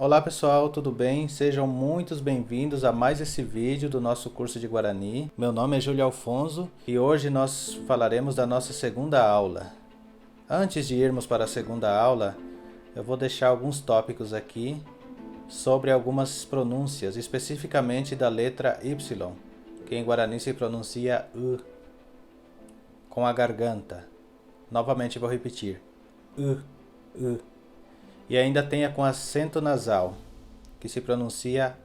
Olá pessoal, tudo bem? Sejam muitos bem-vindos a mais esse vídeo do nosso curso de Guarani. Meu nome é Júlio Alfonso e hoje nós falaremos da nossa segunda aula. Antes de irmos para a segunda aula, eu vou deixar alguns tópicos aqui sobre algumas pronúncias, especificamente da letra Y, que em Guarani se pronuncia U, com a garganta. Novamente vou repetir, U. E ainda tem a com acento nasal, que se pronuncia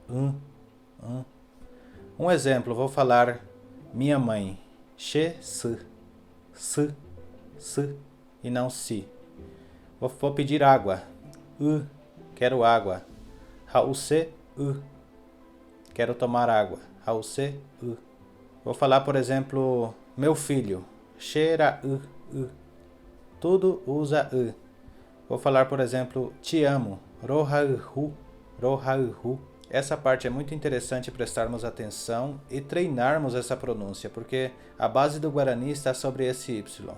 Um exemplo, vou falar minha mãe, s, e não si. Vou pedir água, quero água. Hause, quero tomar água. Hause, Vou falar, por exemplo, meu filho, cheira, tudo usa Vou falar, por exemplo, te amo, rohauhu. Essa parte é muito interessante prestarmos atenção e treinarmos essa pronúncia, porque a base do Guarani está sobre esse Y.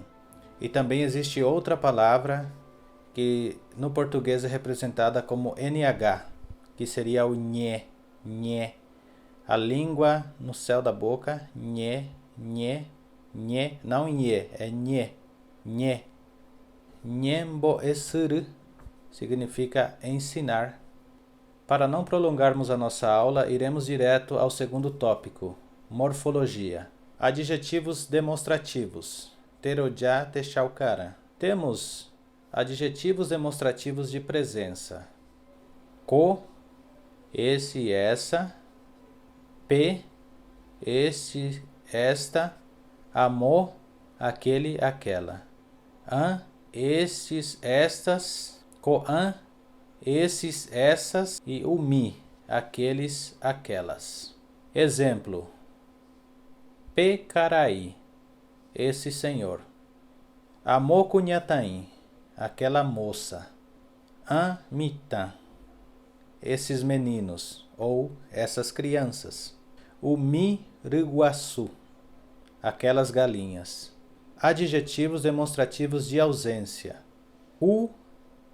E também existe outra palavra que no português é representada como NH, que seria o nhé. A língua no céu da boca, nhé, não nhé, é nhé. Nyembo esuru significa ensinar. Para não prolongarmos a nossa aula, iremos direto ao segundo tópico, morfologia. Adjetivos demonstrativos. Teroja techaukara. Temos adjetivos demonstrativos de presença. Ko, esse e essa. P, este, esta. Amor, aquele, aquela. An, estes, estas, coan, esses, essas e o mi, aqueles, aquelas. Exemplo: Pecaraí, esse senhor. Amocunhataim, aquela moça. Amita, esses meninos ou essas crianças. O miriguaçu, aquelas galinhas. Adjetivos demonstrativos de ausência. O,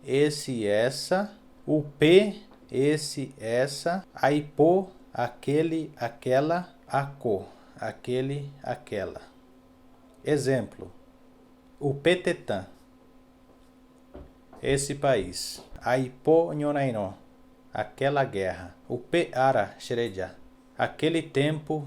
esse e essa. O P, esse, essa. A ipo, aquele, aquela. A co, aquele, aquela. Exemplo: o Petetã, esse país. A ipo nhonaino, aquela guerra. O Peara xereja, aquele tempo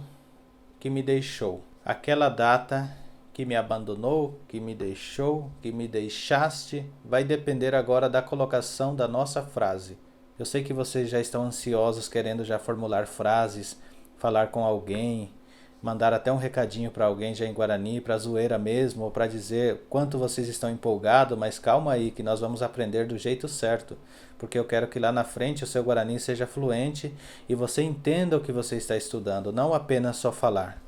que me deixou. Aquela data que me abandonou, que me deixou, que me deixaste, vai depender agora da colocação da nossa frase. Eu sei que vocês já estão ansiosos, querendo já formular frases, falar com alguém, mandar até um recadinho para alguém já em Guarani, para zoeira mesmo, ou para dizer quanto vocês estão empolgados, mas calma aí que nós vamos aprender do jeito certo, porque eu quero que lá na frente o seu Guarani seja fluente e você entenda o que você está estudando, não apenas só falar,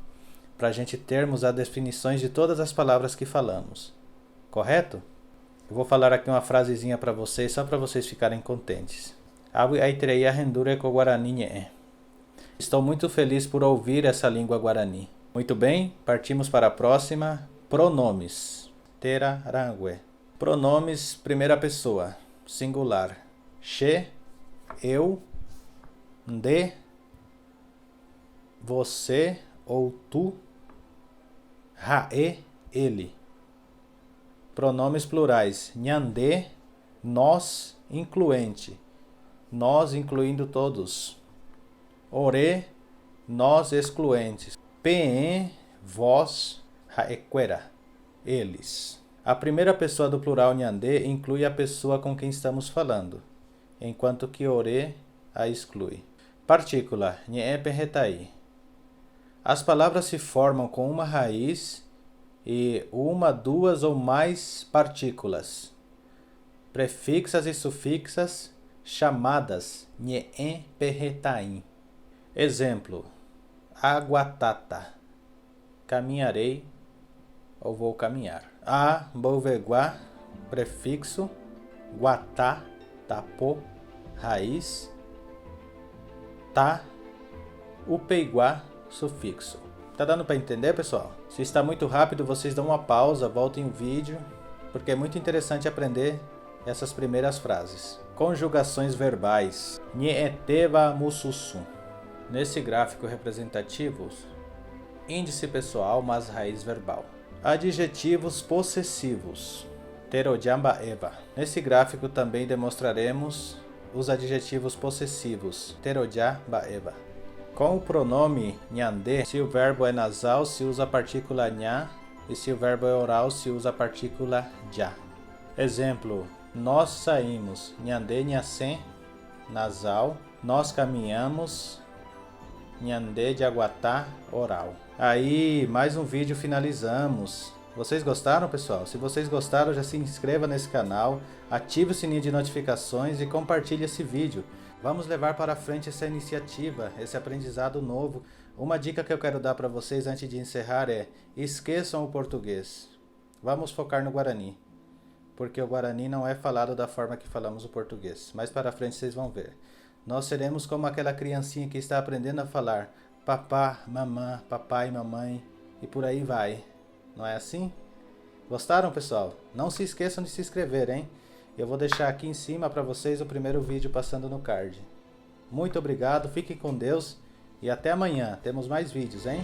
para a gente termos as definições de todas as palavras que falamos. Correto? Eu vou falar aqui uma frasezinha para vocês, só para vocês ficarem contentes. Estou muito feliz por ouvir essa língua guarani. Muito bem, partimos para a próxima. Pronomes. Terarangue. Pronomes, primeira pessoa, singular. Che, eu, de, você ou tu. Rae, ele. Pronomes plurais. Nhande, nós, incluente. Nós incluindo todos. Ore, nós excluentes. Peen, vós. Raequera, eles. A primeira pessoa do plural nhande inclui a pessoa com quem estamos falando, enquanto que ore a exclui. Partícula, nheeperretai. As palavras se formam com uma raiz e uma, duas ou mais partículas. Prefixas e sufixas chamadas nheeperretai. Exemplo: aguatata, caminharei ou vou caminhar. A, boveguá, prefixo. Guatá, tapô, raiz. Tá, upeiguá, sufixo. Tá dando para entender, pessoal? Se está muito rápido, vocês dão uma pausa, voltem o vídeo, porque é muito interessante aprender essas primeiras frases. Conjugações verbais. Nyeeteva mususu. Nesse gráfico representativo, índice pessoal mais raiz verbal. Adjetivos possessivos. Terojamba eva. Nesse gráfico também demonstraremos os adjetivos possessivos. Terojamba eva. Com o pronome nyande, se o verbo é nasal, se usa a partícula nha, e se o verbo é oral, se usa a partícula já. Exemplo: nós saímos, nyande nhasen, nasal. Nós caminhamos, nyande de aguatá, oral. Aí, mais um vídeo finalizamos. Vocês gostaram, pessoal? Se vocês gostaram, já se inscreva nesse canal, ative o sininho de notificações e compartilhe esse vídeo. Vamos levar para frente essa iniciativa, esse aprendizado novo. Uma dica que eu quero dar para vocês antes de encerrar é: esqueçam o português. Vamos focar no Guarani, porque o Guarani não é falado da forma que falamos o português. Mais para frente vocês vão ver. Nós seremos como aquela criancinha que está aprendendo a falar papá, mamã, papai, mamãe e por aí vai. Não é assim? Gostaram, pessoal? Não se esqueçam de se inscrever, hein? Eu vou deixar aqui em cima para vocês o primeiro vídeo passando no card. Muito obrigado, fiquem com Deus e até amanhã. Temos mais vídeos, hein?